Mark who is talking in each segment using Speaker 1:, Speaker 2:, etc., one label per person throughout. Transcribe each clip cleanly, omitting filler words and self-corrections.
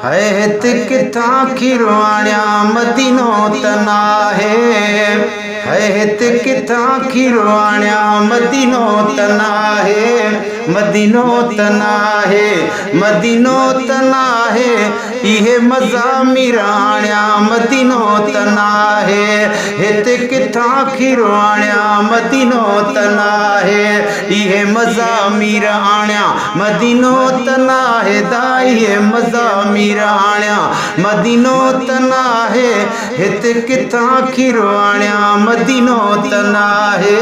Speaker 1: हैत किथा खिरवाण्या मदीनो तना है हैत किथा खिरवाण्या मदीनो तना है मदीनो तना है मदीनो तना है इहे मज़ा मिराण्या मदीनो तना है हित किथा खिरवाण्या मदीनो तना है इहे मज़ा मिराण्या मदीनो तना है दाइए मज़ा मिराण्या मदीनो तना है हित किथा खिरवाण्या मदीनो तना है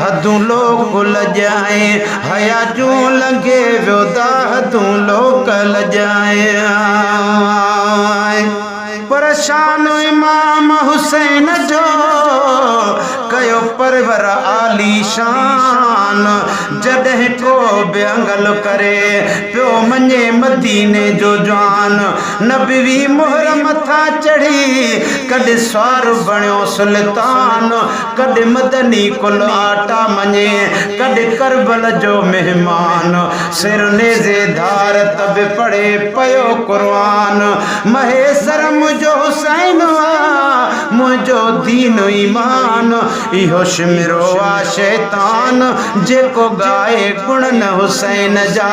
Speaker 1: हदूं लोग लजाए हया जू लंघे व्योदा हदूं लोग लजाए परेशान इमाम हुसैन जो कयो परवर आली शान जॾहिं को बेअंगल करे पियो मञे मदीने जो जान नबी मोहर मथा चढ़ी कॾहिं स्वार बणियो सुल्तान कॾहिं मदनी कुल आटा मञे कॾहिं करबल जो मेहमान सिर नेज़े धार तब पढ़े पयो कुरान महेसर मुझो हुसैन मुझो दीन ईमान इहो शिमरो आ शैतान जेको गाए गुणन हुसैन जा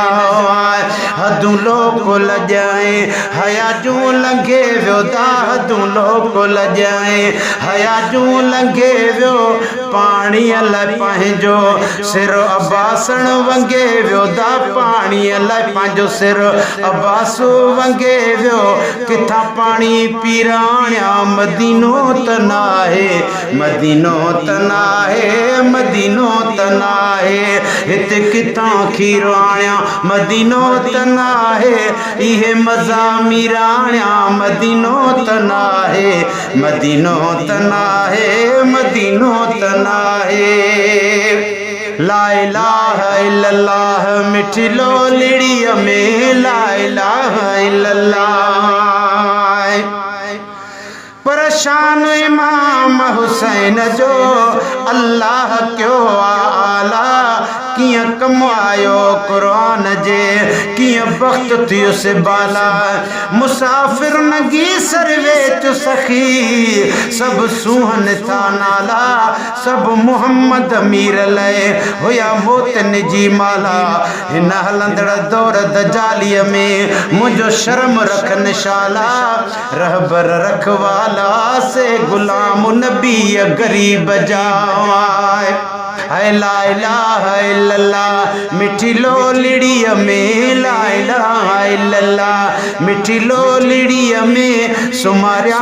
Speaker 1: हदूं लोग लजाए हया जूं लंघे वियो हदूं लोग लजाए हया जूं लंघे वियो पाणीअ लाइ पंहिंजो सिर अब्बासण वंगे वियो पाणीअ लाइ पंहिंजो सिर अब्बास वंगे वियो किथां पाणी पीराण्या मदीनो तना है मदीनो तना है मदीनो तना है हित किथां खीर आण्या मदीनो तना है इहे मज़ा मिराण्या मदीनो तना है मदीनो तना है मदीनो तना है ला इलाहा इल्लल्लाह मिठी लोलिड़ीअ में ला इलाहा इल्लल्लाह परेशान इमाम हुसैन जो अल्लाह क्यों आला किया कमायो कुरान जे किया वक्त थियो से बाला मुसाफिर नगी सरवे चु सखी सब सुहन था नाला सब मोहम्मद अमीर लय होया मोतन जी माला हिन हलंदड़ दौर दजालीअ में मुझो शर्म रखन शाला रहबर रखवाला से गुलाम नबी गरीब जाए है ला इलाहा इल्लल्लाह मिठी लोलिड़ीअ में ला इलाहा इल्लल्लाह मिठी लोलिड़ीअ में सुमारिया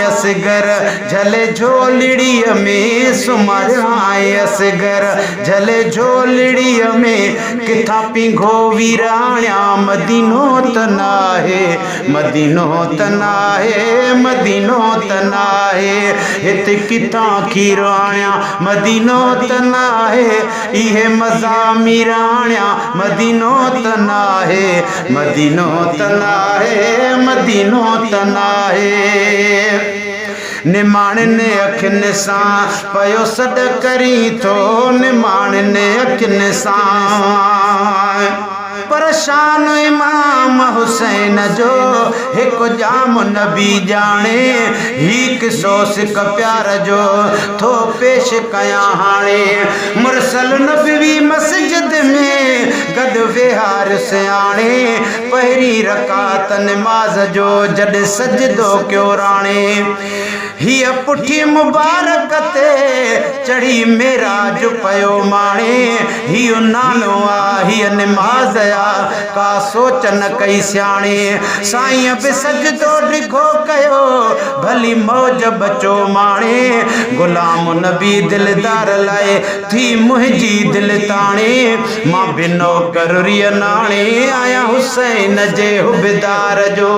Speaker 1: असगर झले झोलिड़ीअ में सुमारिया असगर झले झोलिड़ीअ में किथा पिंघो वीराण्या मदीनो तना है मदीनो तना है मदीनो तना है हित किथा खीर आण्या मदीनो तना है इहे मज़ा मिराण्या मदीनो तना है मदीनो तना है मदीनो तना है निमाण ने अखिन सां पयो सॾ करी थो निमाण ने अखिन सां परेशान इमाम हुसैन जो एक जाम नबी जाने ही किसो सिक प्यार जो थो पेश कया हाणे मुरसल नबी मस्जिद में गद विहार सियाणे पहिरी रकात नमाज जो जड सजदो क्यों राणे हिय पुठी मुबारक ते चढ़ी मेराज पयो माणे हियो नालो आ हिय नमाज आ का सोच न कई सियाणे साईं बि सजदो डिघो कयो भली मौज बचो माणे गुलाम नबी दिलदार लाए थी मुंहिंजी दिल ताणे मां बिनो करिय नाणे आया हुसैन जे हुबदार जो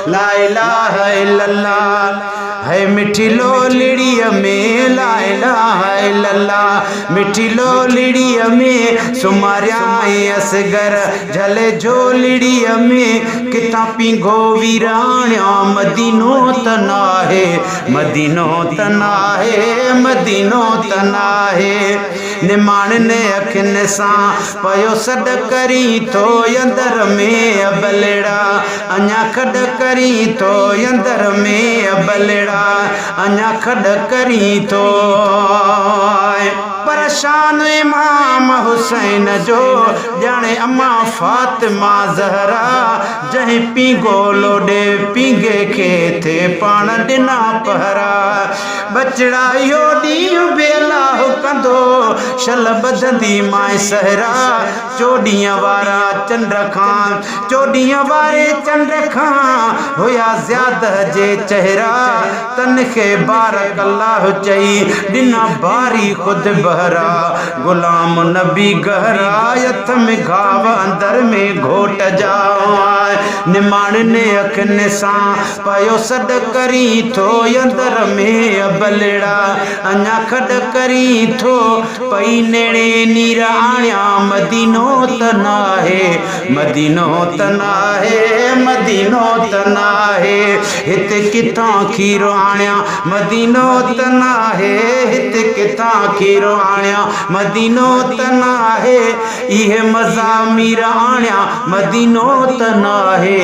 Speaker 1: ला इलाहा इल्लल्लाह है मिठी लोलिड़ीअ में ला इलाहा इल्लल्लाह मिठी लोलिड़ीअ में सुमारिया असगर झले झोलिड़ीअ में किता पिंगो वीराण्या मदीनो तनाहे मदीनो तनाहे मदीनो तनाहे निमान ने अखिन सा पयो सड करी तो अंदर में अबलेड़ा अञा खड करी तो अंदर में अबलेड़ा अञा खड करी तो परेशान इमाम हुसैन जो जाने अम्मा फातिमा ज़हरा जहीं पिंगो लोडे पिंगे के थे पाण डिना पहरा बचड़ा यो ॾींहुं बेला कंदो शल बधंदी माए सहरा चोॾीअ वारा चंड खां चोॾीअ वारे चंड खां हुया ज़्यादा जे चेहरा तन खे बारक अल्लाह चई ॾिना बारी ख़ुदि बहरा गुलाम नबी गहरा यथ में घाव अंदर में घोट जा निमाण ने अखिन सां पयो सड करी थो अंदर में अबलेड़ा अञा खड करी थो पई नेड़े नीर आणिया मदीनो तनाहे मदीनो तनाहे मदीनो तनाहे हिते किथां खीरो आणिया मदीनो तनाहे हिते किथां खीरो आणिया मदीनो तनाहे इहे मज़ामीर आणिया मदीनो तनाहे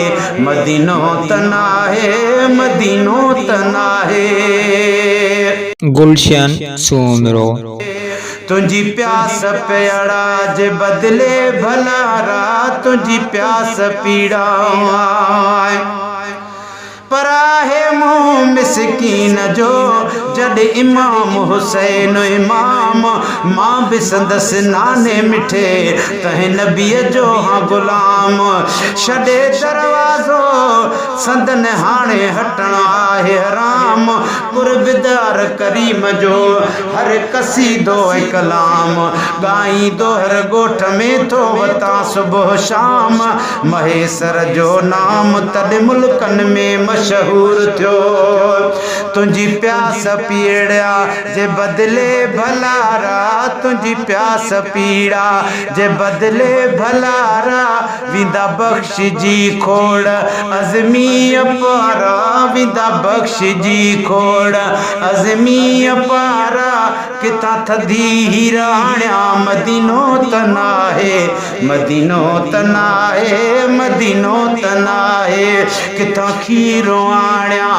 Speaker 1: मदीनो तनाहे मदीनो तनाहे
Speaker 2: गुलशन सूमरो
Speaker 1: तुझी प्यास प्यारा जे बदले भलारा तुझी प्यास पीड़ा पराहे मुँह मिसकीन जो जड इमाम हुसैन इमाम मां भी संदस नाने मिठे तहे नबी जो हाँ गुलाम छॾे दरवाज़ो संदन हाणे हटणा आहे हराम कुर्बदार करीम जो हर कसीदो कलाम गाई दोहर गोठ में तो वता सुबह शाम महेसर जो नाम तद मुल्कन में मशहूर थियो तुझी प्यास पीड़ा जे बदले भलारा तुझी प्यास पीड़ा जे बदले भलारा विदा बख्श जी खोड़ अज़मी पारा विदा बख्श जी खोड़ अज़मी पारा किता थदी हीराण्या मदीनो तनाहे मदीनो तनाहे मदीनो तनाहे किता खीरो आणिया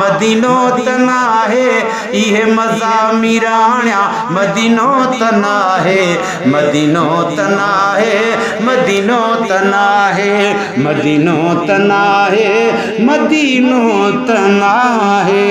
Speaker 1: मदीनो तनाहे इहे मज़ामीर आणिया मदीनो तनाहे मदीनो तनाहे मदीनो तनाहे मदीनो तनाहे मदीनो तनाहे